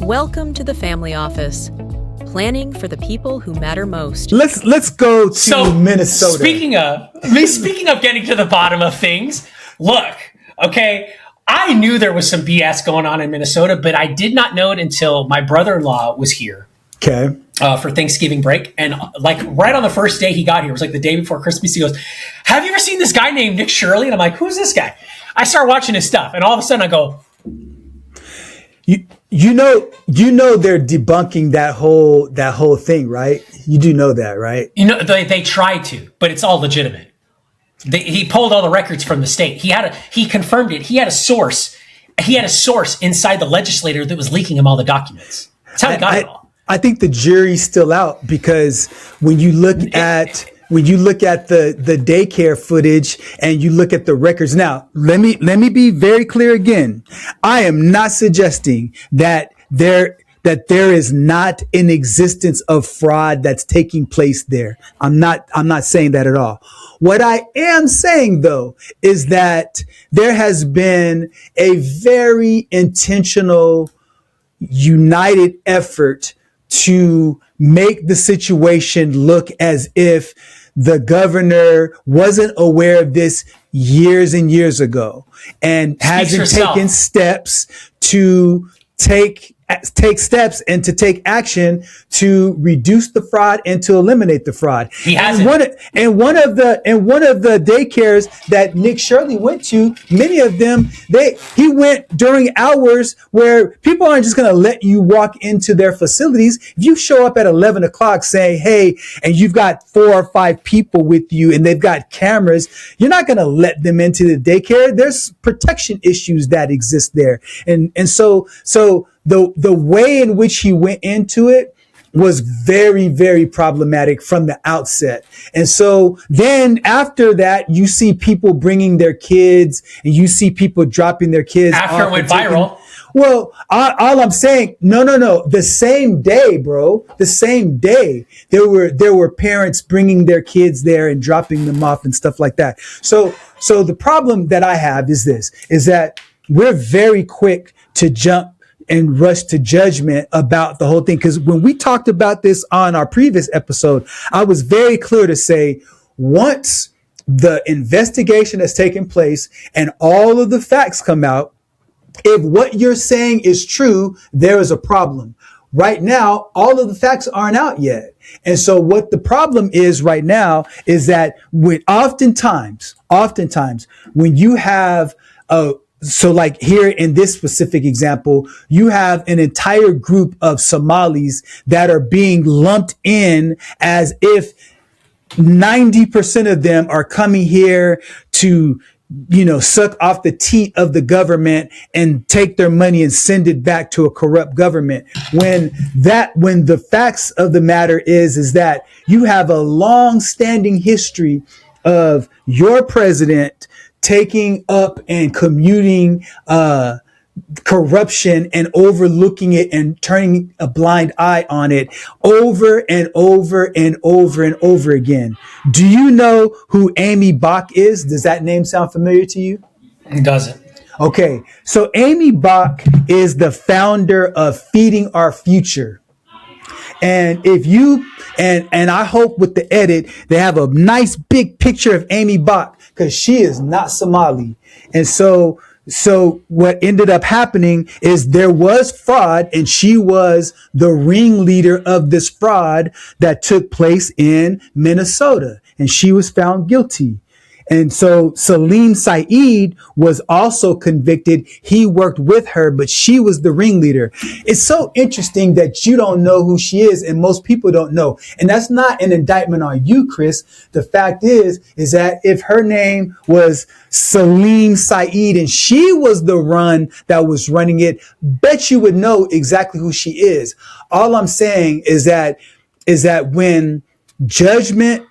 Welcome to the family office. Planning for the people who matter most. Let's go to Minnesota. Speaking of getting to the bottom of things, look, okay, I knew there was some BS going on in Minnesota, but I did not know it until my brother-in-law was here. Okay. For Thanksgiving break. And like right on the first day he got here, it was like the day before Christmas, he goes, "Have you ever seen this guy named Nick Shirley?" And I'm like, "Who's this guy?" I start watching his stuff, and all of a sudden I go, You know they're debunking that whole thing, right? You do know that, right? you know, they tried to, but it's all legitimate. He pulled all the records from the state. He confirmed it. He had a source inside the legislator that was leaking him all the documents. That's how he got it all. I think the jury's still out, because when you look at the daycare footage and you look at the records. Now, let me be very clear again. I am not suggesting that there is not an existence of fraud that's taking place there. I'm not saying that at all. What I am saying, though, is that there has been a very intentional, united effort to make the situation look as if the governor wasn't aware of this years and years ago and hasn't taken steps to take steps and to take action to reduce the fraud and to eliminate the fraud. He hasn't. And one of the daycares that Nick Shirley went to, many of them, he went during hours where people aren't just going to let you walk into their facilities. If you show up at 11 o'clock saying, "Hey," and you've got 4 or 5 people with you and they've got cameras, you're not going to let them into the daycare. There's protection issues that exist there. And so the way in which he went into it was very, very problematic from the outset. And so then after that, you see people bringing their kids and you see people dropping their kids. After it went viral. Well, all I'm saying, no. The same day, bro, the same day, there were parents bringing their kids there and dropping them off and stuff like that. So the problem that I have is that we're very quick to jump and rush to judgment about the whole thing. Because when we talked about this on our previous episode, I was very clear to say, once the investigation has taken place and all of the facts come out, if what you're saying is true, there is a problem. Right now, all of the facts aren't out yet. And so what the problem is right now is that oftentimes, when you have so like here in this specific example, you have an entire group of Somalis that are being lumped in as if 90% of them are coming here to, suck off the teat of the government and take their money and send it back to a corrupt government. When the facts of the matter is that you have a long-standing history of your president taking up and commuting corruption and overlooking it and turning a blind eye on it over and over and over and over again. Do you know who Amy Bach is? Does that name sound familiar to you? It doesn't. Okay, so Amy Bach is the founder of Feeding Our Future. And if you, and I hope with the edit, they have a nice big picture of Amy Bach, because she is not Somali. And so what ended up happening is there was fraud, and she was the ringleader of this fraud that took place in Minnesota, and she was found guilty. And so Salim Saeed was also convicted. He worked with her, but she was the ringleader. It's so interesting that you don't know who she is, and most people don't know. And that's not an indictment on you, Chris. The fact is that if her name was Salim Saeed and she was the one that was running it, bet you would know exactly who she is. All I'm saying is that when judgment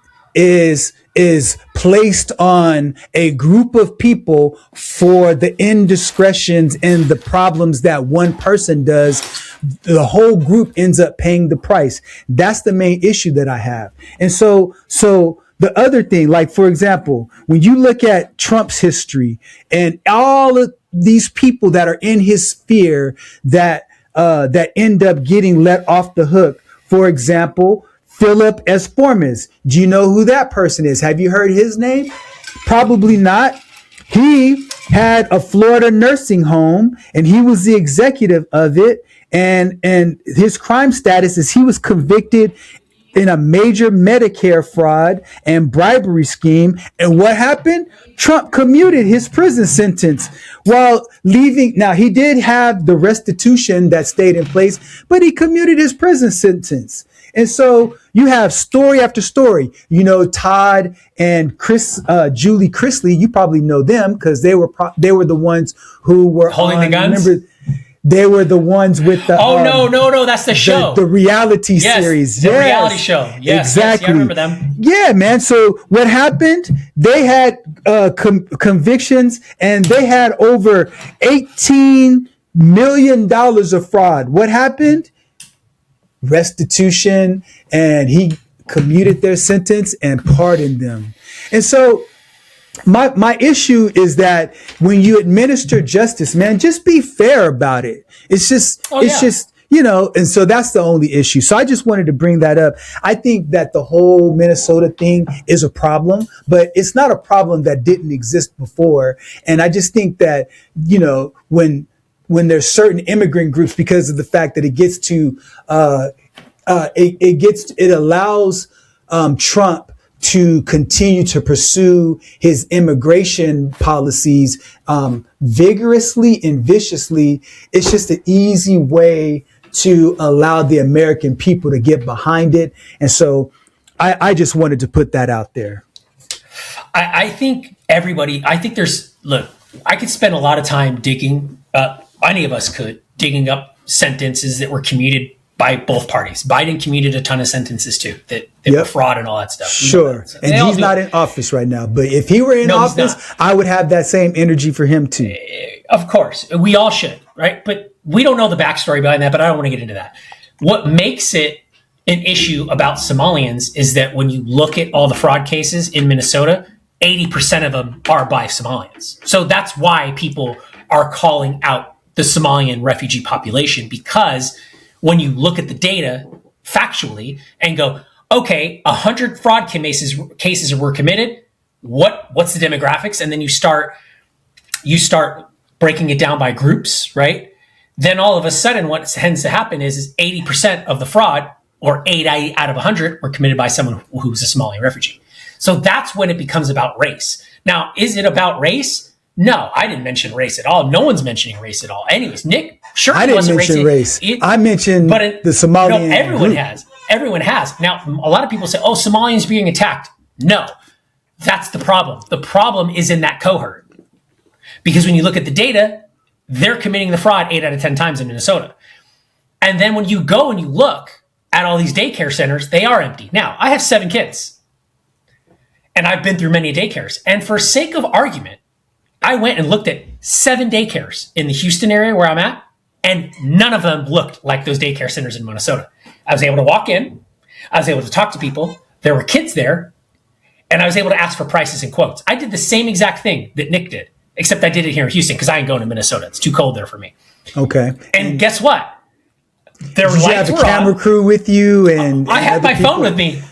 is placed on a group of people for the indiscretions and the problems that one person does, the whole group ends up paying the price. That's the main issue that I have. And so the other thing, like, for example, when you look at Trump's history and all of these people that are in his sphere that that end up getting let off the hook. For example, Philp S. Formas. Do you know who that person is? Have you heard his name? Probably not. He had a Florida nursing home and he was the executive of it. And his crime status is he was convicted in a major Medicare fraud and bribery scheme. And what happened? Trump commuted his prison sentence while leaving. Now, he did have the restitution that stayed in place, but he commuted his prison sentence. And so you have story after story. You know, Todd and Julie Chrisley, you probably know them because they were the ones who were holding the guns. Remember, they were the ones with the no, that's the show, the reality series. The reality show. Yes, exactly. Yes, I remember them. Yeah, man. So what happened? They had convictions, and they had over $18 million of fraud. What happened? Restitution, and he commuted their sentence and pardoned them. And so my issue is that when you administer justice, man, just be fair about it. It's just, you know, and so that's the only issue. So I just wanted to bring that up. I think that the whole Minnesota thing is a problem, but it's not a problem that didn't exist before. And I just think that, you know, when there's certain immigrant groups, because of the fact that it gets to, it allows Trump to continue to pursue his immigration policies vigorously and viciously. It's just an easy way to allow the American people to get behind it. And so I just wanted to put that out there. I think look, I could spend a lot of time digging, any of us could, digging up sentences that were commuted by both parties. Biden commuted a ton of sentences too, that were fraud and all that stuff. Sure. And he's not in office right now. But if he were in office, I would have that same energy for him too. Of course. We all should, right? But we don't know the backstory behind that, but I don't want to get into that. What makes it an issue about Somalians is that when you look at all the fraud cases in Minnesota, 80% of them are by Somalians. So that's why people are calling out the Somalian refugee population, because when you look at the data factually and go, okay, 100 fraud cases were committed. What's the demographics? And then you start breaking it down by groups, right? Then all of a sudden, what tends to happen is 80% of the fraud, or 8 out of 100, were committed by someone who's a Somalian refugee. So that's when it becomes about race. Now, is it about race? No, I didn't mention race at all. No one's mentioning race at all. Anyways, Nick, sure, I didn't mention race. I mentioned the Somalian. No, everyone has. Everyone has. Now, a lot of people say, "Oh, Somalians being attacked." No, that's the problem. The problem is in that cohort, because when you look at the data, they're committing the fraud 8 out of 10 times in Minnesota. And then when you go and you look at all these daycare centers, they are empty. Now, I have 7 kids, and I've been through many daycares. And for sake of argument, I went and looked at 7 daycares in the Houston area where I'm at, and none of them looked like those daycare centers in Minnesota. I was able to walk in, I was able to talk to people, there were kids there, and I was able to ask for prices and quotes. I did the same exact thing that Nick did, except I did it here in Houston because I ain't going to Minnesota. It's too cold there for me. Okay. And guess what? There were lights. Did you have a camera crew with you? And I had my phone with me.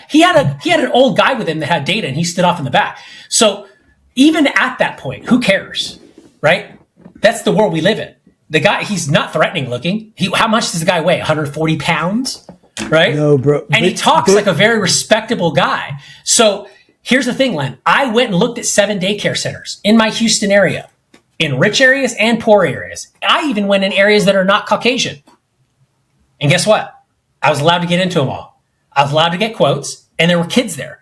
He had an old guy with him that had data, and he stood off in the back. So even at that point, who cares, right? That's the world we live in. The guy, he's not threatening looking. How much does the guy weigh? 140 pounds, right? No, bro. And he talks like a very respectable guy. So here's the thing, Len. I went and looked at 7 daycare centers in my Houston area, in rich areas and poor areas. I even went in areas that are not Caucasian. And guess what? I was allowed to get into them all. I was allowed to get quotes, and there were kids there.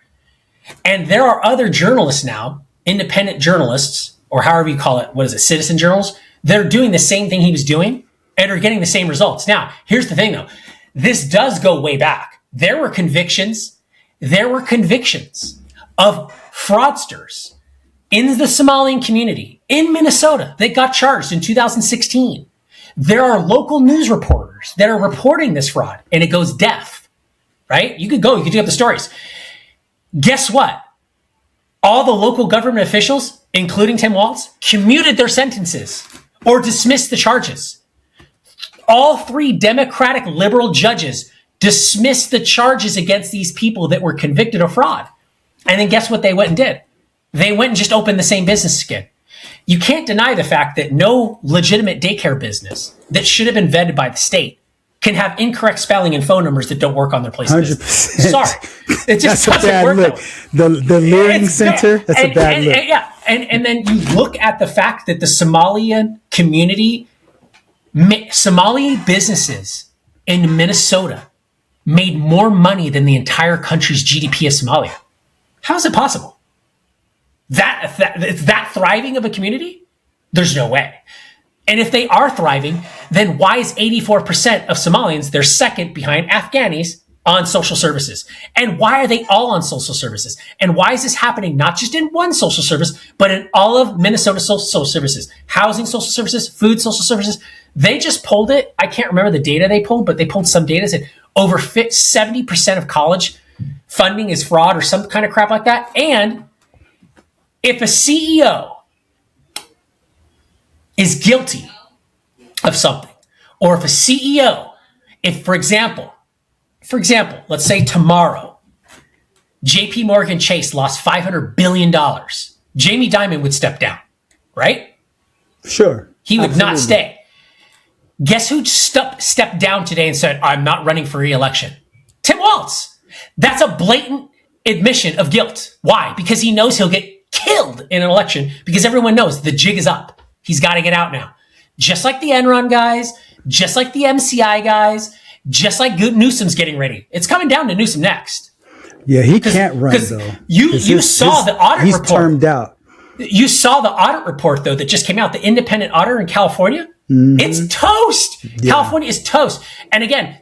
And there are other journalists now, independent journalists, or however you call it, citizen journals, they're doing the same thing he was doing and are getting the same results. Now, here's the thing though. This does go way back. There were convictions of fraudsters in the Somalian community in Minnesota that got charged in 2016. There are local news reporters that are reporting this fraud, and it goes deaf, right? You could dig up the stories. Guess what? All the local government officials, including Tim Walz, commuted their sentences or dismissed the charges. All 3 Democratic liberal judges dismissed the charges against these people that were convicted of fraud. And then guess what they went and did? They went and just opened the same business again. You can't deny the fact that no legitimate daycare business that should have been vetted by the state can have incorrect spelling and phone numbers that don't work on their place of business. 100%. Sorry. It just That's doesn't work look. The learning center, that's a bad look. And then you look at the fact that the Somalian community, Somali businesses in Minnesota made more money than the entire country's GDP of Somalia. How is it possible? That thriving of a community? There's no way. And if they are thriving, then why is 84% of Somalians, they're second behind Afghanis, on social services? And why are they all on social services? And why is this happening not just in one social service, but in all of Minnesota social services? Housing social services, food social services. They just pulled it. I can't remember the data they pulled, but they pulled some data that over 70% of college funding is fraud or some kind of crap like that. And if a CEO is guilty of something, or if a CEO, for example, let's say tomorrow, JP Morgan Chase lost $500 billion, Jamie Dimon would step down, right? Sure. He would not stay. Guess who stepped down today and said, I'm not running for re-election? Tim Walz. That's a blatant admission of guilt. Why? Because he knows he'll get killed in an election, because everyone knows the jig is up. He's got to get out now. Just like the Enron guys, just like the MCI guys, just like Newsom's getting ready. It's coming down to Newsom next. Yeah, he can't run, though. You saw the audit report. He's termed out. You saw the audit report, though, that just came out, the independent auditor in California. Mm-hmm. It's toast. Yeah. California is toast. And again,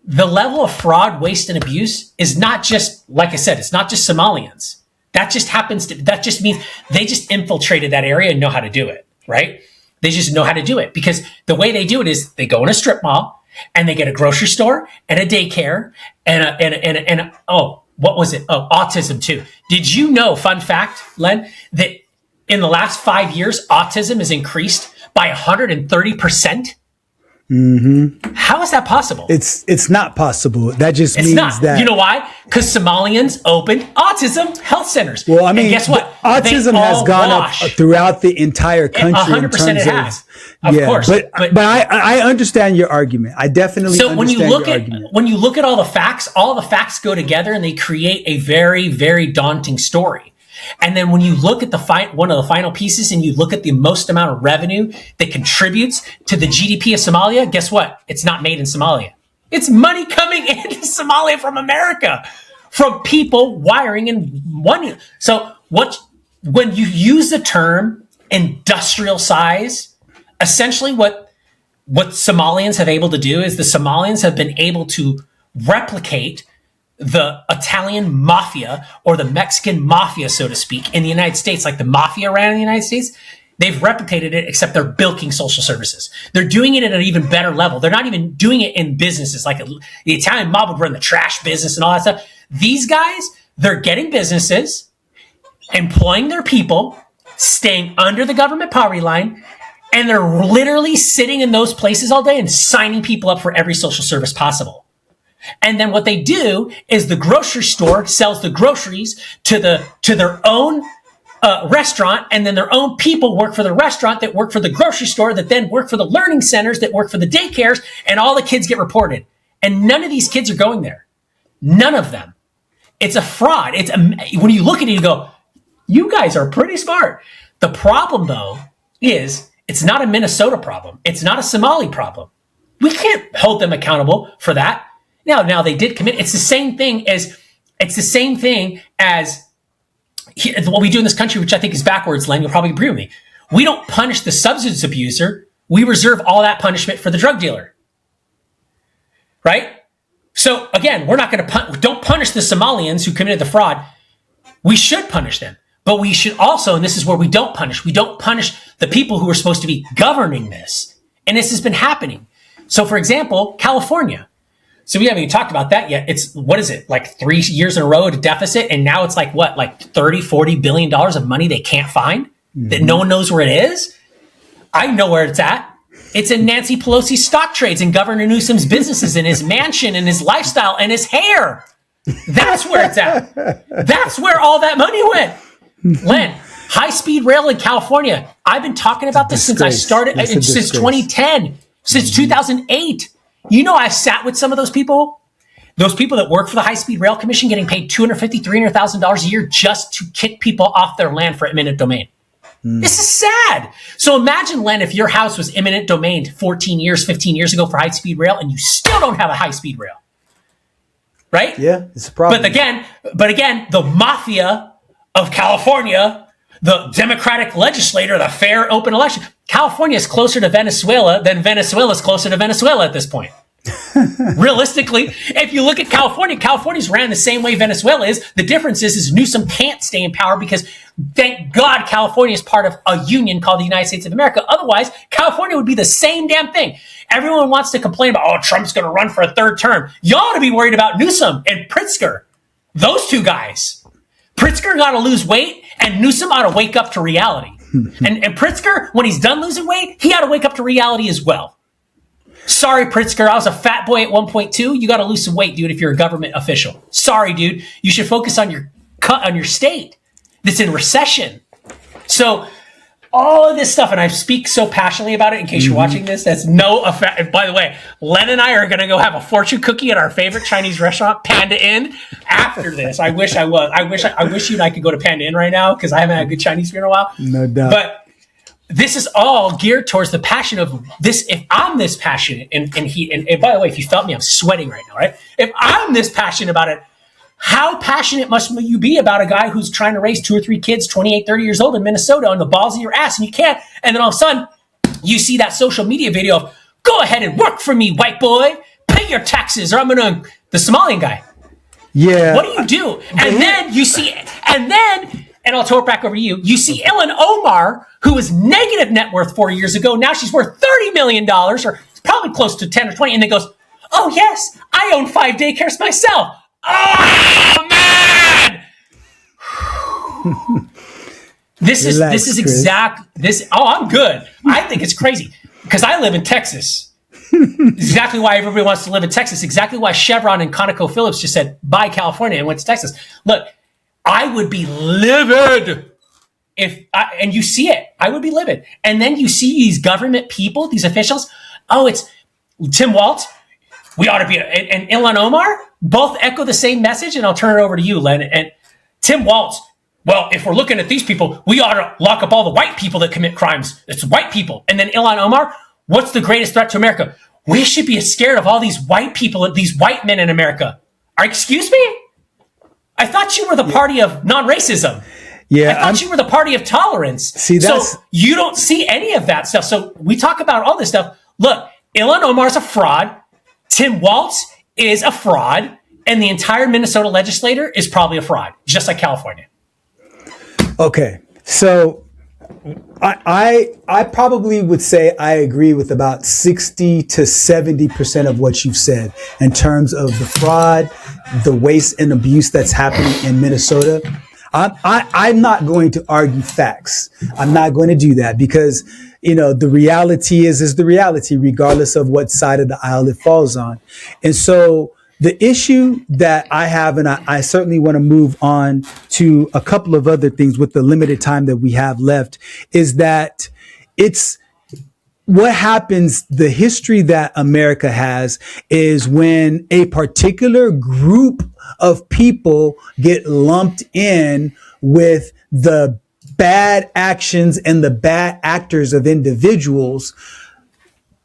the level of fraud, waste, and abuse is not just, like I said, it's not just Somalians. That just means they just infiltrated that area and know how to do it. Right? They just know how to do it, because the way they do it is they go in a strip mall and they get a grocery store and a daycare and what was it? Oh, autism too. Did you know, fun fact, Len, that in the last 5 years, autism has increased by 130%? Mm-hmm. How is that possible? It's not possible. That just means that. You know why? Because Somalians opened autism health centers. Well, I mean, and guess what? Autism has gone up throughout the entire country. 100% it has. Of course. But I understand your argument. I definitely understand your argument. When you look at all the facts go together and they create a very, very daunting story. And then when you look at one of the final pieces and you look at the most amount of revenue that contributes to the GDP of Somalia, guess what? It's not made in Somalia. It's money coming into Somalia from America, from people wiring and money. So when you use the term industrial size, essentially what Somalians have able to do is the Somalians have been able to replicate the Italian mafia or the Mexican mafia, so to speak, in the United States, like the mafia ran in the United States. They've replicated it, except they're bilking social services. They're doing it at an even better level. They're not even doing it in businesses like the Italian mob would run the trash business and all that stuff. These guys, they're getting businesses, employing their people, staying under the government poverty line, and they're literally sitting in those places all day and signing people up for every social service possible. And then what they do is the grocery store sells the groceries to their own restaurant, and then their own people work for the restaurant that work for the grocery store that then work for the learning centers that work for the daycares, and all the kids get reported. And none of these kids are going there. None of them. It's a fraud. When you look at it, you go, you guys are pretty smart. The problem, though, is it's not a Minnesota problem. It's not a Somali problem. We can't hold them accountable for that. Now they did commit. It's the same thing as what we do in this country, which I think is backwards, Len. You'll probably agree with me. We don't punish the substance abuser. We reserve all that punishment for the drug dealer. Right? So again, we're not going to don't punish the Somalians who committed the fraud. We should punish them. But we should also, and this is where we don't punish the people who are supposed to be governing this. And this has been happening. So for example, California. So we haven't even talked about that yet. It's, what is it? Like 3 years in a row at a deficit. And now it's like what? Like 30, $40 billion of money they can't find that no one knows where it is. I know where it's at. It's in Nancy Pelosi's stock trades and Governor Newsom's businesses and his mansion and his lifestyle and his hair. That's where it's at. That's where all that money went. Len, high-speed rail in California. I've been talking about this since I started, since 2010, since 2008. You know, I sat with some of those people that work for the High-Speed Rail Commission getting paid $250,000, $300,000 a year just to kick people off their land for eminent domain. This is sad. So imagine, Len, if your house was eminent domain 14 years, 15 years ago for high-speed rail, and you still don't have a high-speed rail. Right? Yeah, it's a problem. But again, the mafia of California, the Democratic legislator, the fair, open election, California is closer to Venezuela than Venezuela is closer to Venezuela at this point. Realistically, if you look at California's ran the same way Venezuela is. The difference is Newsom can't stay in power because, thank God, California is part of a union called the United States of America. Otherwise, California would be the same damn thing. Everyone wants to complain about, Trump's going to run for a third term. Y'all ought to be worried about Newsom and Pritzker. Those two guys. Pritzker got to lose weight, and Newsom ought to wake up to reality. and Pritzker, when he's done losing weight, he ought to wake up to reality as well. Sorry, Pritzker, I was a fat boy at 1.2. You got to lose some weight, dude, if you're a government official. Sorry, dude. You should focus on your state that's in recession. So all of this stuff, and I speak so passionately about it in case you're watching this, that's no effect. By the way, Len and I are going to go have a fortune cookie at our favorite Chinese restaurant, Panda Inn, after this. I wish I was. I wish you and I could go to Panda Inn right now because I haven't had good Chinese food in a while. No doubt. But this is all geared towards the passion of this. If I'm this passionate, and by the way, if you felt me, I'm sweating right now, right? If I'm this passionate about it, how passionate must you be about a guy who's trying to raise 2 or 3 kids, 28, 30 years old in Minnesota on the balls of your ass, and you can't. And then all of a sudden, you see that social media video of, go ahead and work for me, white boy. Pay your taxes, or I'm going to, the Somalian guy. Yeah. What do you do? And then you see, and I'll throw it back over to you. You see Ilhan Omar, who was negative net worth 4 years ago. Now she's worth $30 million, or probably close to 10 or 20. And then goes, oh, yes, I own 5 daycares myself. Oh, man. I'm good. I think it's crazy because I live in Texas. Exactly why everybody wants to live in Texas. Exactly why Chevron and ConocoPhillips just said, bye, California, and went to Texas. Look, I would be livid and you see it. I would be livid. And then you see these government people, these officials. Oh, it's Tim Walz. We ought to be, and Ilhan Omar, both echo the same message. And I'll turn it over to you, Len. And Tim Walz, well, if we're looking at these people, we ought to lock up all the white people that commit crimes. It's white people. And then Ilhan Omar, what's the greatest threat to America? We should be scared of all these white people, these white men in America. Excuse me? I thought you were the party of non-racism. Yeah, I thought you were the party of tolerance. See, so you don't see any of that stuff. So we talk about all this stuff. Look, Ilhan Omar is a fraud. Tim Walz is a fraud. And the entire Minnesota legislature is probably a fraud, just like California. Okay. So I probably would say I agree with about 60 to 70% of what you've said in terms of the fraud, the waste and abuse that's happening in Minnesota. I'm not going to argue facts. I'm not going to do that because, the reality is the reality, regardless of what side of the aisle it falls on. And so the issue that I have, and I certainly want to move on to a couple of other things with the limited time that we have left, is that it's what happens. The history that America has is when a particular group of people get lumped in with the bad actions and the bad actors of individuals.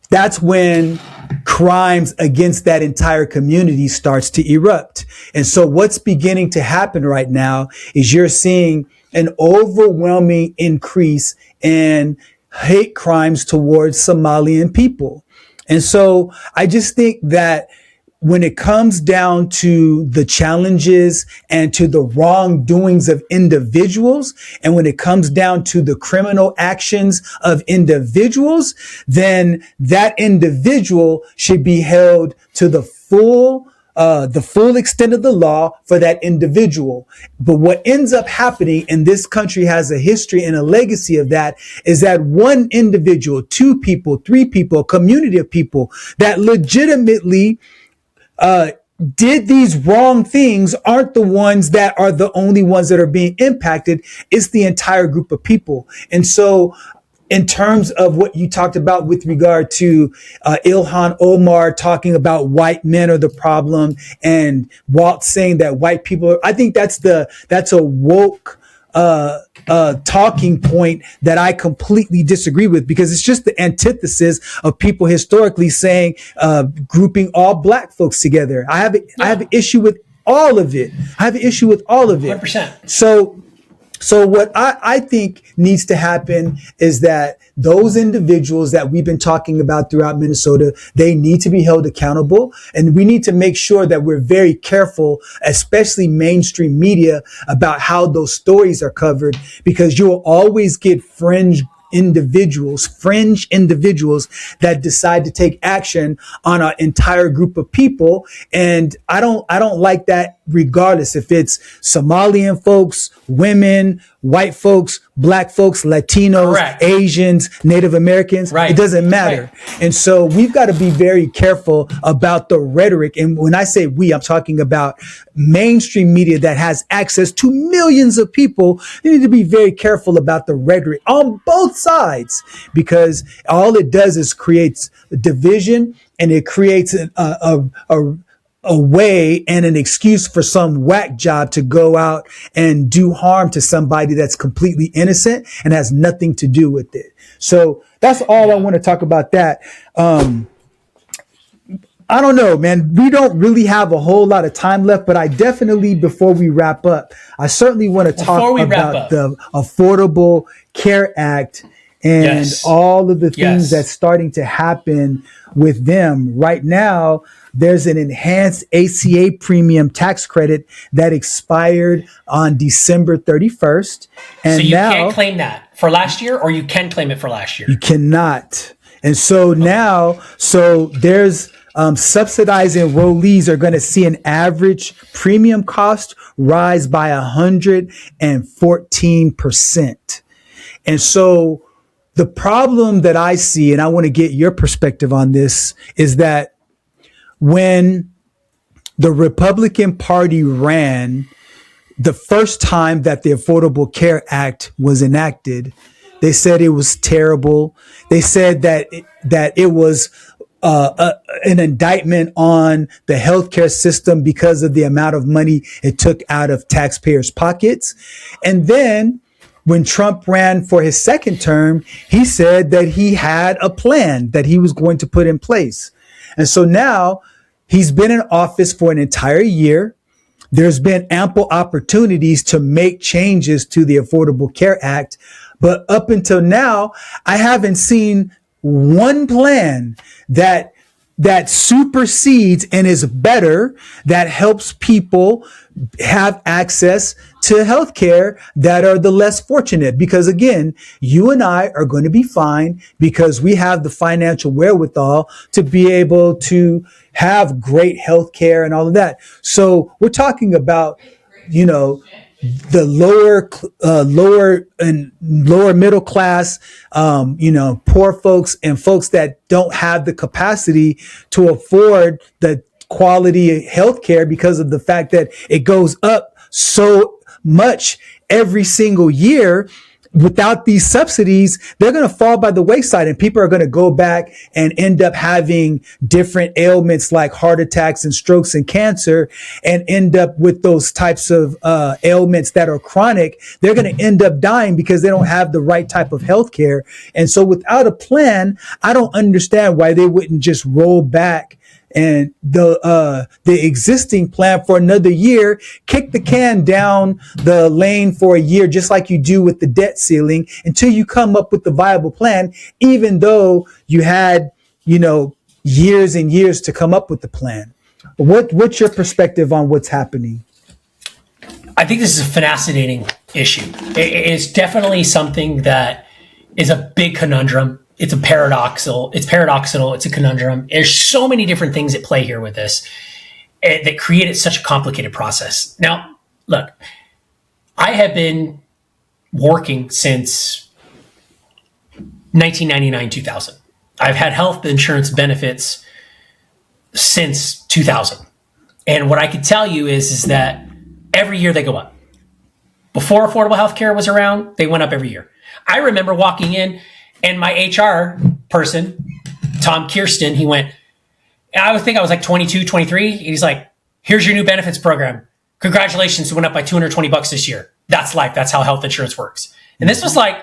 That's when crimes against that entire community starts to erupt. And so what's beginning to happen right now is you're seeing an overwhelming increase in hate crimes towards Somalian people. And so I just think that when it comes down to the challenges and to the wrongdoings of individuals, and when it comes down to the criminal actions of individuals, then that individual should be held to the full the full extent of the law for that individual. But what ends up happening, and this country has a history and a legacy of that, is that one individual, two people, three people, a community of people that legitimately did these wrong things aren't the ones that are the only ones that are being impacted. It's the entire group of people. And so in terms of what you talked about with regard to Ilhan Omar talking about white men are the problem, and Walt saying that white people are, I think that's a woke talking point that I completely disagree with, because it's just the antithesis of people historically saying grouping all black folks together. I have an issue with all of it. 100%. So what I think needs to happen is that those individuals that we've been talking about throughout Minnesota, they need to be held accountable. And we need to make sure that we're very careful, especially mainstream media, about how those stories are covered, because you'll always get fringe individuals that decide to take action on an entire group of people. And I don't like that, regardless if it's Somalian folks, women, white folks, black folks, Latinos, correct, Asians, Native Americans. Right. It doesn't matter. Right. And so we've got to be very careful about the rhetoric. And when I say we, I'm talking about mainstream media that has access to millions of people. They need to be very careful about the rhetoric on both sides, because all it does is creates division, and it creates a way and an excuse for some whack job to go out and do harm to somebody that's completely innocent and has nothing to do with it. So that's all I want to talk about that. I don't know, man. We don't really have a whole lot of time left, but I definitely, before we wrap up, I certainly want to talk about the Affordable Care Act and all of the things that's starting to happen with them right now. There's an enhanced ACA premium tax credit that expired on December 31st. And so you can't claim that for last year, or you can claim it for last year? You cannot. And so now, there's subsidized enrollees are going to see an average premium cost rise by 114%. And so the problem that I see, and I want to get your perspective on this, is that when the Republican Party ran the first time that the Affordable Care Act was enacted, they said it was terrible. They said that it was an indictment on the healthcare system because of the amount of money it took out of taxpayers' pockets. And then when Trump ran for his second term, he said that he had a plan that he was going to put in place. And so now he's been in office for an entire year. There's been ample opportunities to make changes to the Affordable Care Act. But up until now, I haven't seen one plan that supersedes and is better, that helps people have access to healthcare that are the less fortunate. Because again, you and I are going to be fine because we have the financial wherewithal to be able to have great healthcare and all of that. So we're talking about, the lower middle class, poor folks and folks that don't have the capacity to afford the quality healthcare because of the fact that it goes up so much every single year. Without these subsidies, they're going to fall by the wayside, and people are going to go back and end up having different ailments like heart attacks and strokes and cancer, and end up with those types of ailments that are chronic. They're going to end up dying because they don't have the right type of health care. And so without a plan, I don't understand why they wouldn't just roll back and the existing plan for another year, kick the can down the lane for a year, just like you do with the debt ceiling, until you come up with the viable plan, even though you had, years and years to come up with the plan. What's your perspective on what's happening? I think this is a fascinating issue. It's definitely something that is a big conundrum. It's paradoxical. It's a conundrum. There's so many different things at play here with this. that created such a complicated process. Now, look, I have been working since 1999, 2000. I've had health insurance benefits since 2000. And what I can tell you is that every year they go up. Before affordable health care was around, they went up every year. I remember walking in and my HR person, Tom Kirsten, he went, I would think I was like 22, 23. And he's like, here's your new benefits program. Congratulations, it went up by $220 this year. That's life. That's how health insurance works. And this was like,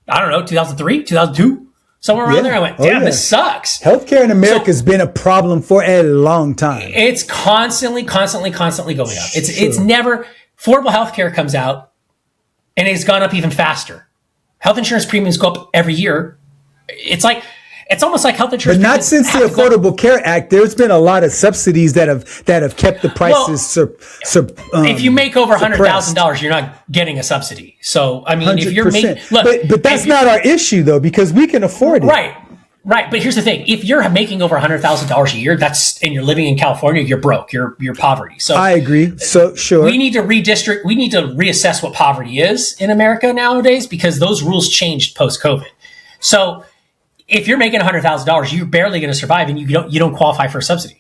I don't know, 2003, 2002, somewhere around there. I went, damn, this sucks. Healthcare in America has been a problem for a long time. It's constantly going up. It's never, affordable healthcare comes out and it's gone up even faster. Health insurance premiums go up every year. It's almost like health insurance. But not since the Affordable Care Act. There's been a lot of subsidies that have kept the prices. If you make over $100,000, you're not getting a subsidy. So I mean, 100%. If you're making, but that's not our issue though, because we can afford it. Right. But here's the thing: if you're making over $100,000 a year, and you're living in California, you're broke. You're poverty. So I agree. So sure, we need to redistrict. We need to reassess what poverty is in America nowadays because those rules changed post-COVID. So if you're making $100,000, you're barely going to survive, and you don't qualify for a subsidy.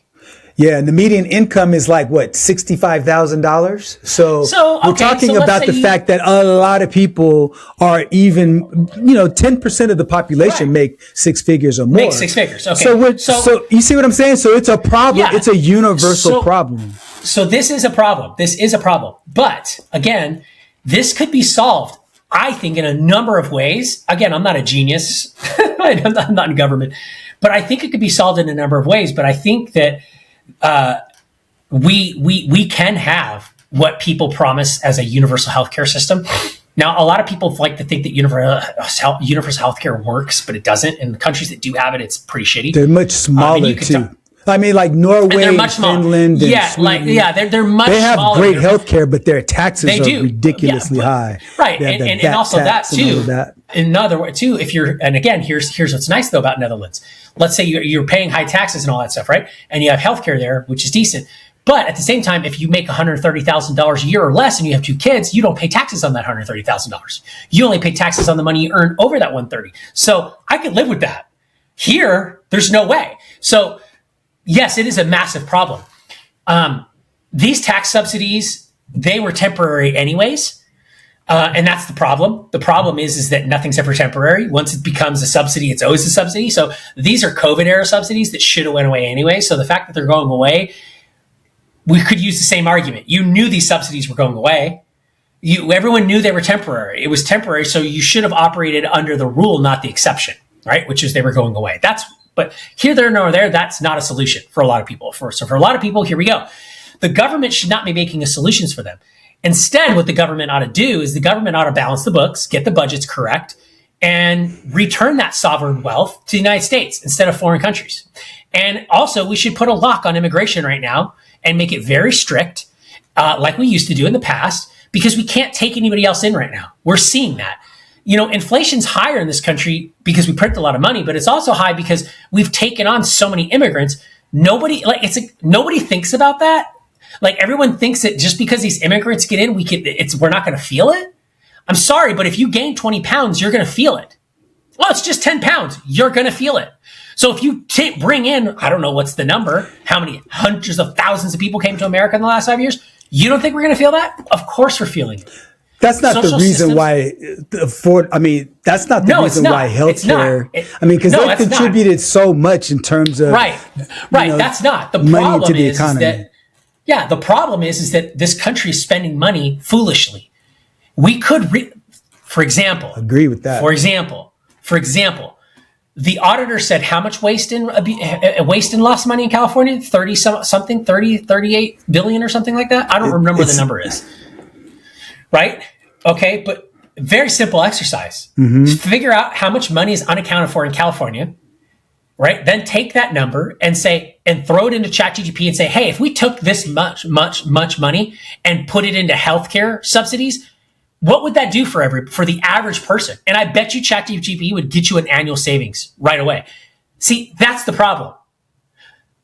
Yeah, and the median income is like what, $65,000. So we're talking about the fact that a lot of people are even 10% of the population make six figures or more. Make six figures. Okay. So you see what I'm saying? So it's a problem. Yeah. It's a universal problem. So this is a problem. But again, this could be solved, I think, in a number of ways. Again, I'm not a genius. I'm not in government, but I think it could be solved in a number of ways. But I think that we can have what people promise as a universal healthcare system. Now, a lot of people like to think that universal healthcare works, but it doesn't. In the countries that do have it, it's pretty shitty. They're much smaller too. I mean, like Norway, Finland, and Sweden. They're much smaller. They have great healthcare, but their taxes are ridiculously high. Right, and also that too. In other words, too, here's what's nice though about Netherlands. Let's say you're paying high taxes and all that stuff, right? And you have healthcare there, which is decent. But at the same time, if you make $130,000 a year or less and you have two kids, you don't pay taxes on that $130,000. You only pay taxes on the money you earn over that $130,000. So I could live with that. Here, there's no way. So yes, it is a massive problem. These tax subsidies, they were temporary anyways. And that's the problem. The problem is that nothing's ever temporary. Once it becomes a subsidy, it's always a subsidy. So these are COVID era subsidies that should have went away anyway. So the fact that they're going away, we could use the same argument. You knew these subsidies were going away. Everyone knew they were temporary. It was temporary. So you should have operated under the rule, not the exception, right? Which is they were going away. But here, there, nor there, that's not a solution for a lot of people. So for a lot of people, here we go. The government should not be making solutions for them. Instead, what the government ought to do is the government ought to balance the books, get the budgets correct, and return that sovereign wealth to the United States instead of foreign countries. And also, we should put a lock on immigration right now and make it very strict, like we used to do in the past, because we can't take anybody else in right now. We're seeing that. Inflation's higher in this country because we print a lot of money, but it's also high because we've taken on so many immigrants. Nobody thinks about that. Like everyone thinks that just because these immigrants get in, we're not going to feel it. I'm sorry, but if you gain 20 pounds, you're going to feel it. Well, it's just 10 pounds. You're going to feel it. So if you bring in, I don't know what's the number, how many hundreds of thousands of people came to America in the last 5 years, you don't think we're going to feel that? Of course we're feeling it. That's not the reason why that's not the reason why healthcare. Because they contributed so much in terms of right. That's not the money problem. To the economy. The problem is that this country is spending money foolishly. We could, for example, agree with that. For example, the auditor said how much waste and lost money in California? 38 billion or something like that. I don't remember what the number is. Right? Okay, but very simple exercise. Mm-hmm. Figure out how much money is unaccounted for in California, right? Then take that number and throw it into ChatGPT and say, hey, if we took this much money and put it into healthcare subsidies, what would that do for the average person? And I bet you ChatGPT would get you an annual savings right away. See, that's the problem.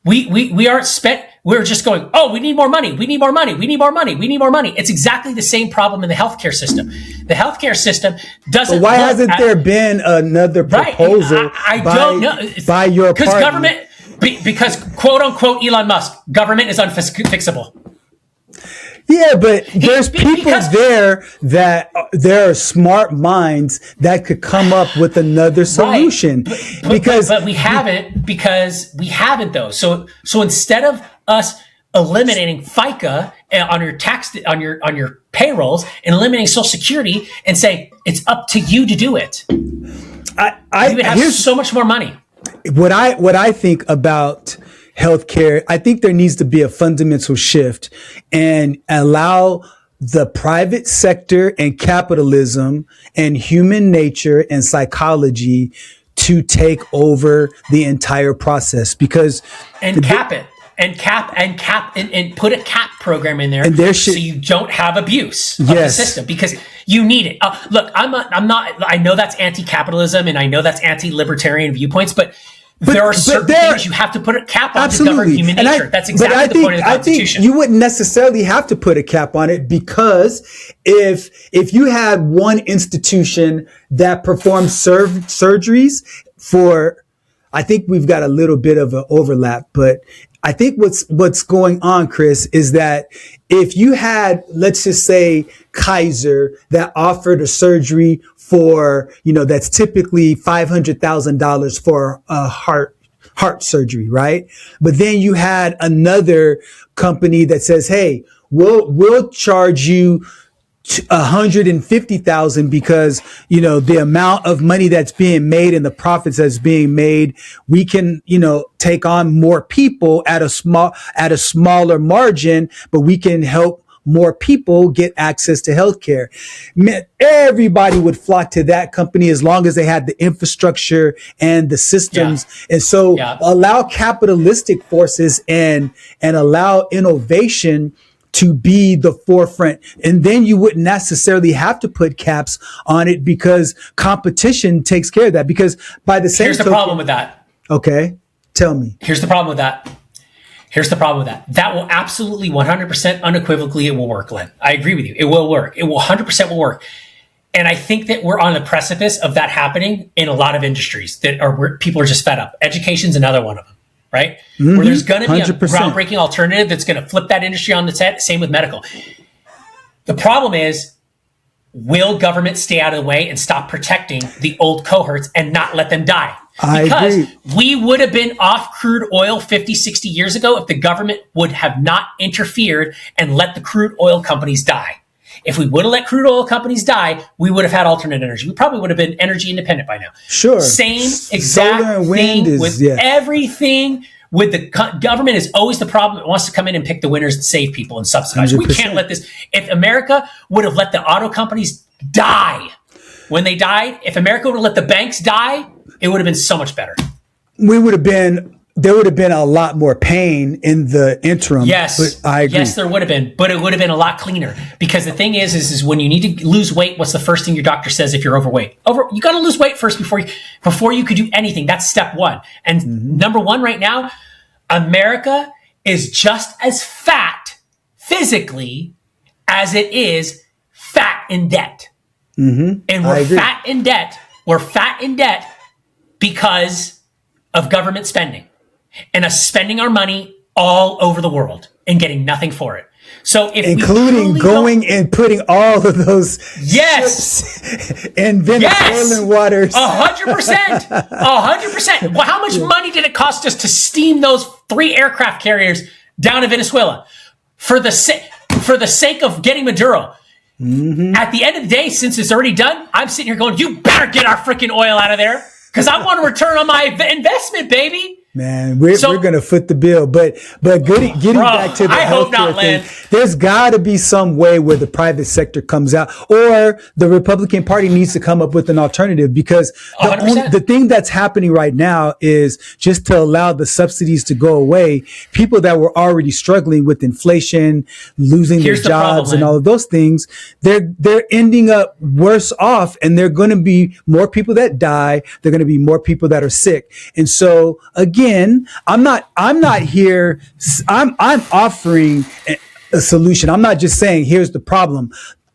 We aren't we're just going, oh, we need more money. We need more money. We need more money. We need more money. It's exactly the same problem in the healthcare system. The healthcare system doesn't. But why hasn't there been another proposal I don't know. By your party? Because government, because quote unquote Elon Musk, government is unfixable. Yeah, but there's people there that there are smart minds that could come up with another solution. Right. But we haven't, because we haven't though. So instead of us eliminating FICA on your tax, on your payrolls, and eliminating Social Security and saying it's up to you to do it, we would have so much more money. What I think about healthcare, I think there needs to be a fundamental shift and allow the private sector and capitalism and human nature and psychology to take over the entire process, because cap it and put a cap program in there, and so you don't have abuse of the system, because you need it. Look, I know that's anti-capitalism and I know that's anti-libertarian viewpoints, but there are certain things you have to put a cap on to govern human nature. That's exactly the point of the Constitution. I think you wouldn't necessarily have to put a cap on it, because if you had one institution that performs surgeries for, I think we've got a little bit of an overlap, but I think what's going on, Chris, is that if you had, let's just say, Kaiser that offered a surgery for, that's typically $500,000 for a heart surgery, right? But then you had another company that says, hey, we'll charge you $150,000 because, the amount of money that's being made and the profits that's being made, we can, take on more people at a smaller margin, but we can help more people get access to healthcare. Man, everybody would flock to that company as long as they had the infrastructure and the systems. Yeah. And so allow capitalistic forces and allow innovation to be the forefront. And then you wouldn't necessarily have to put caps on it, because competition takes care of that. Because by the same Here's the problem with that. Okay. Tell me. Here's the problem with that. That will absolutely 100% unequivocally, it will work, Len. I agree with you. It will work. It will 100% will work. And I think that we're on the precipice of that happening in a lot of industries where people are just fed up. Education's another one of them, right? Mm-hmm. Where there's going to be 100%. A groundbreaking alternative that's going to flip that industry on its head. Same with medical. The problem is, will government stay out of the way and stop protecting the old cohorts and not let them die? Because we would have been off crude oil 50, 60 years ago if the government would have not interfered and let the crude oil companies die. If we would have let crude oil companies die, we would have had alternate energy. We probably would have been energy independent by now. Sure. Same exact thing with everything. With the government is always the problem. It wants to come in and pick the winners and save people and subsidize. 100%. We can't let this. If America would have let the auto companies die when they died, if America would have let the banks die, it would have been so much better. There would have been a lot more pain in the interim. Yes. But I agree. Yes, there would have been, but it would have been a lot cleaner, because the thing is when you need to lose weight, what's the first thing your doctor says if you're overweight? You got to lose weight first before you could do anything. That's step one. And number one right now, America is just as fat physically as it is fat in debt. Mm-hmm. And we're fat in debt. We're fat in debt because of government spending and us spending our money all over the world and getting nothing for it. So including going and putting all of those ships in Venezuelan waters. 100%. Well, how much money did it cost us to steam those 3 aircraft carriers down to Venezuela for the sake of getting Maduro? Mm-hmm. At the end of the day, since it's already done, I'm sitting here going, you better get our freaking oil out of there, because I want a return on my investment, baby. Man, we're going to foot the bill. But getting back to the healthcare thing, there's got to be some way where the private sector comes out, or the Republican Party needs to come up with an alternative, because the thing that's happening right now is just to allow the subsidies to go away. People that were already struggling with inflation, losing their jobs and all of those things, they're ending up worse off, and there are going to be more people that die. There are going to be more people that are sick. And so again, again, I'm not here. I'm offering a solution. I'm not just saying here's the problem.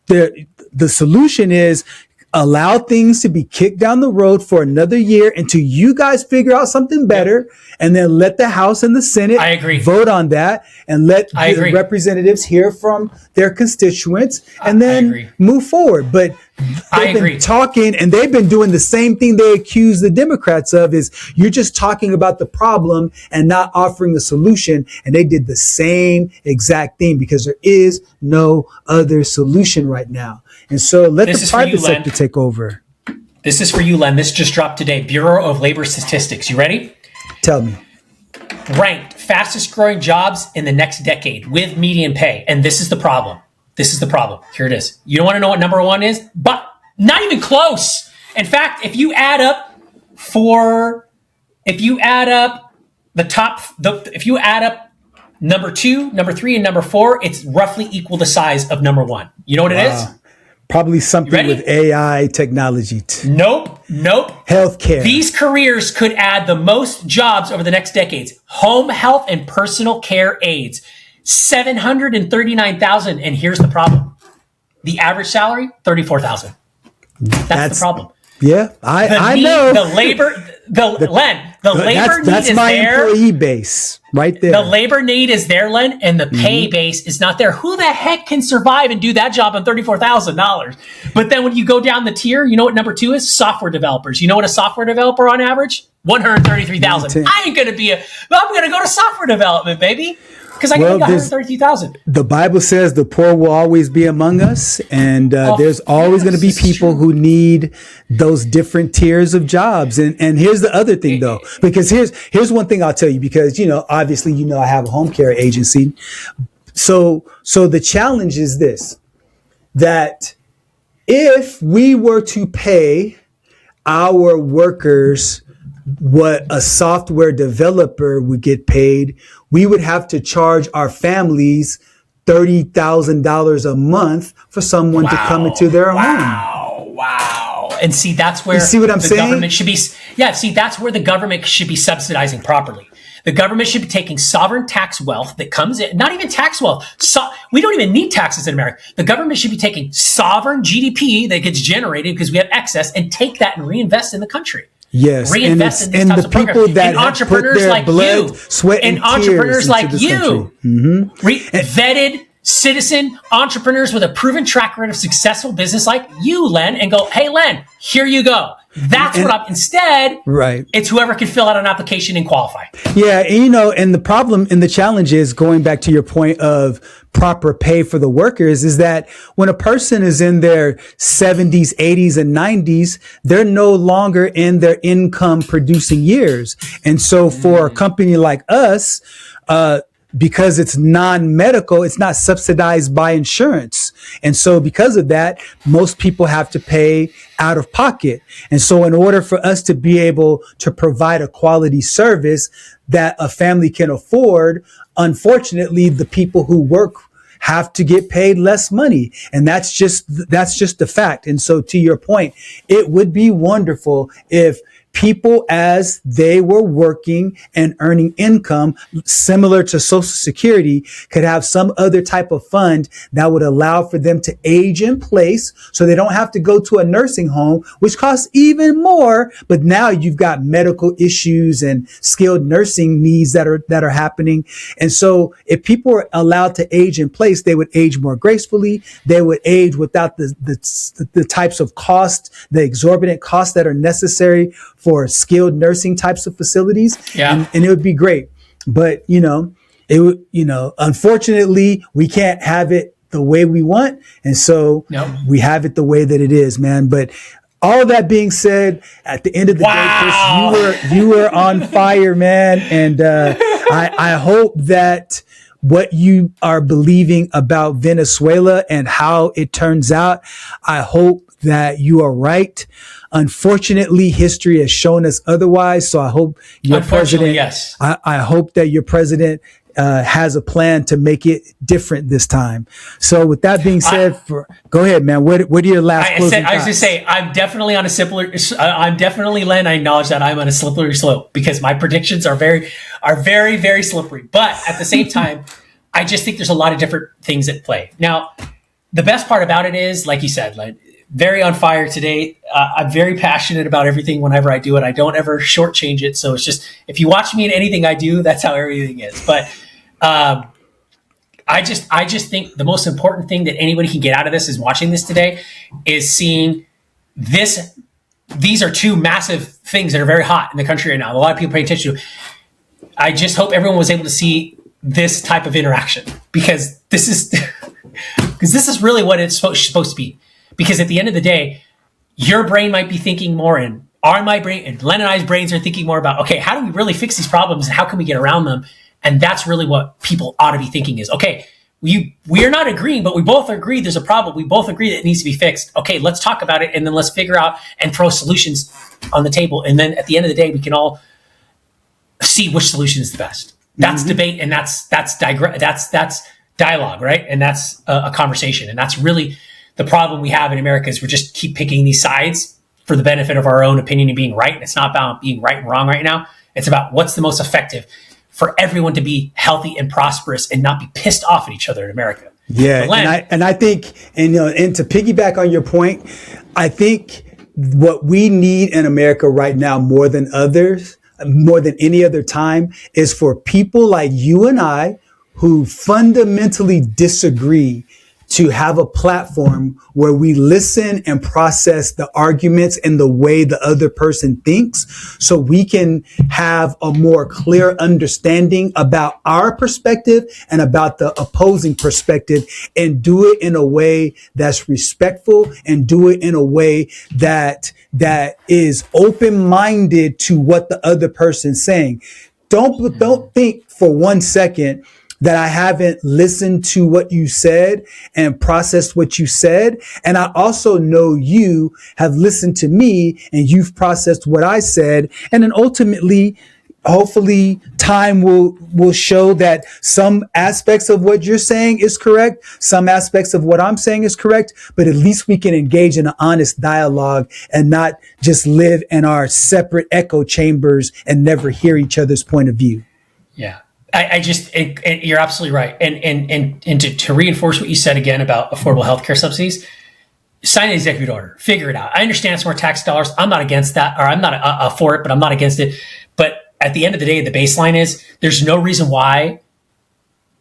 The solution is allow things to be kicked down the road for another year until you guys figure out something better, and then let the House and the Senate vote on that, and let the representatives hear from their constituents, and then move forward. But they've been talking, and they've been doing the same thing they accuse the Democrats of, is you're just talking about the problem and not offering a solution. And they did the same exact thing, because there is no other solution right now. And so let the private sector take over. This is for you, Len. This just dropped today. Bureau of Labor Statistics. You ready? Tell me. Ranked fastest growing jobs in the next decade with median pay. And this is the problem. Here it is. You don't want to know what number one is? But not even close. In fact, if you add up number 2, number 3, and number 4, it's roughly equal the size of number 1. You know what it is? Probably something with AI technology. Nope. Healthcare. These careers could add the most jobs over the next decades. Home health and personal care aides, 739,000. And here's the problem. The average salary, 34,000. That's the problem. Yeah, I know. The labor need that's is my there. Employee base right there. The labor need is there, Len, and the pay base is not there. Who the heck can survive and do that job on $34,000? But then when you go down the tier, you know what number 2 is? Software developers. You know what a software developer on average? 133,000. I'm going to go to software development, baby. Because I got 133,000. The Bible says the poor will always be among us, and there's always going to be people who need those different tiers of jobs. And here's the other thing, though, because here's one thing I'll tell you, because obviously I have a home care agency, so the challenge is this: that if we were to pay our workers what a software developer would get paid, we would have to charge our families $30,000 a month for someone to come into their home. Wow. And see, that's where you see what I'm saying? Government should be. Yeah, see, that's where the government should be subsidizing properly. The government should be taking sovereign tax wealth that comes in, not even tax wealth. We don't even need taxes in America. The government should be taking sovereign GDP that gets generated because we have excess and take that and reinvest in the country. Yes, reinvest in these types of programs. And entrepreneurs like you, sweat, and entrepreneurs like you, Mm-hmm. Vetted citizen entrepreneurs with a proven track record of successful business like you, Len, and go, hey, Len, here you go. That's what I'm instead. Right. It's whoever can fill out an application and qualify. Yeah. And, and the problem and the challenge is, going back to your point of proper pay for the workers, is that when a person is in their 70s, 80s, and 90s, they're no longer in their income producing years. And so for a company like us, because it's non-medical, it's not subsidized by insurance. And so because of that, most people have to pay out of pocket. And so in order for us to be able to provide a quality service that a family can afford, unfortunately, the people who work have to get paid less money. And that's just the fact. And so to your point, it would be wonderful if people, as they were working and earning income similar to Social Security, could have some other type of fund that would allow for them to age in place, so they don't have to go to a nursing home, which costs even more. But now you've got medical issues and skilled nursing needs that are happening. And so if people were allowed to age in place, they would age more gracefully. They would age without the types of costs, the exorbitant costs that are necessary for skilled nursing types of facilities. Yeah. And it would be great. But, it would, unfortunately, we can't have it the way we want. And so we have it the way that it is, man. But all of that being said, at the end of the day, Chris, you were on fire, man. And I hope that what you are believing about Venezuela and how it turns out, I hope that you are right. Unfortunately, history has shown us otherwise. So I hope your president, yes. I hope that your president has a plan to make it different this time. So with that being said, go ahead, man. What are your last closing thoughts? I was just say, I'm definitely on a simpler, I'm definitely, Len, I acknowledge that I'm on a slippery slope because my predictions are very, very slippery. But at the same time, I just think there's a lot of different things at play. Now, the best part about it is, like you said, Len, very on fire today. I'm very passionate about everything whenever I do it. I don't ever shortchange it. So it's just, if you watch me in anything I do, that's how everything is. But I just think the most important thing that anybody can get out of this is watching this today is seeing this. These are two massive things that are very hot in the country right now. A lot of people pay attention to. I just hope everyone was able to see this type of interaction because this is really what it's supposed to be. Because at the end of the day, your brain might be thinking more and my brain and Len and I's brains are thinking more about, okay, how do we really fix these problems and how can we get around them? And that's really what people ought to be thinking is, okay, we are not agreeing, but we both agree there's a problem. We both agree that it needs to be fixed. Okay, let's talk about it and then let's figure out and throw solutions on the table. And then at the end of the day, we can all see which solution is the best. That's debate and that's dialogue, right? And that's a conversation. And that's really the problem we have in America is we just keep picking these sides for the benefit of our own opinion and being right. And it's not about being right and wrong right now. It's about what's the most effective for everyone to be healthy and prosperous and not be pissed off at each other in America. Yeah. Len, and I think, and to piggyback on your point, I think what we need in America right now more than any other time is for people like you and I who fundamentally disagree to have a platform where we listen and process the arguments and the way the other person thinks so we can have a more clear understanding about our perspective and about the opposing perspective and do it in a way that's respectful and do it in a way that is open-minded to what the other person's saying. Don't think for 1 second that I haven't listened to what you said and processed what you said. And I also know you have listened to me and you've processed what I said. And then ultimately, hopefully time will show that some aspects of what you're saying is correct. Some aspects of what I'm saying is correct, but at least we can engage in an honest dialogue and not just live in our separate echo chambers and never hear each other's point of view. Yeah. You're absolutely right. And to reinforce what you said again about affordable healthcare subsidies, sign an executive order, figure it out. I understand it's more tax dollars. I'm not against that, or I'm not for it, but I'm not against it. But at the end of the day, the baseline is there's no reason why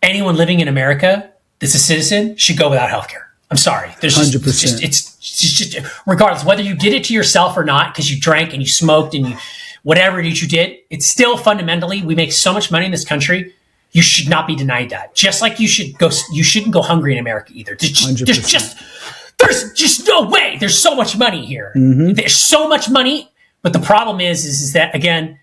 anyone living in America that's a citizen should go without healthcare. I'm sorry. There's 100%. It's just regardless whether you did it to yourself or not, because you drank and you smoked and you whatever it is you did, it's still fundamentally, we make so much money in this country. You should not be denied that. Just like you shouldn't go hungry in America either. There's just no way. There's so much money here. There's so much money. But the problem is that, again,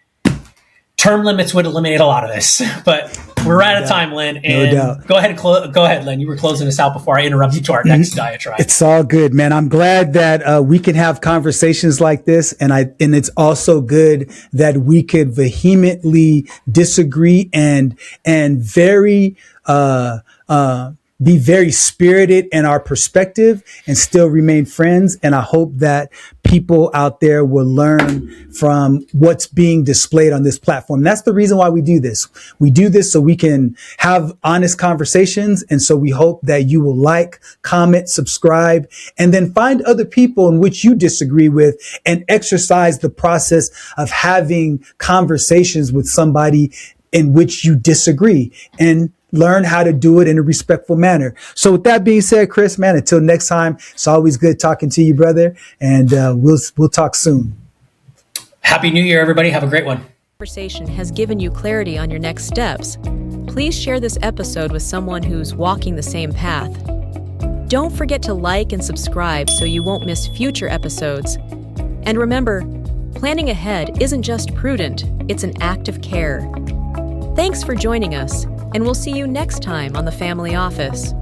term limits would eliminate a lot of this. But we're out of time, Len. And no doubt. Go ahead, Len. You were closing us out before I interrupt you to our next diatribe. It's all good, man. I'm glad that we can have conversations like this, and it's also good that we could vehemently disagree and very be very spirited in our perspective and still remain friends. And I hope that people out there will learn from what's being displayed on this platform. That's the reason why we do this. We do this so we can have honest conversations. And so we hope that you will like, comment, subscribe, and then find other people in which you disagree with and exercise the process of having conversations with somebody in which you disagree and learn how to do it in a respectful manner. So with that being said, Chris, man, until next time, it's always good talking to you, brother. And we'll talk soon. Happy New Year, everybody. Have a great one. Conversation has given you clarity on your next steps. Please share this episode with someone who's walking the same path. Don't forget to like and subscribe so you won't miss future episodes. And remember, planning ahead isn't just prudent, it's an act of care. Thanks for joining us, and we'll see you next time on The Family Office.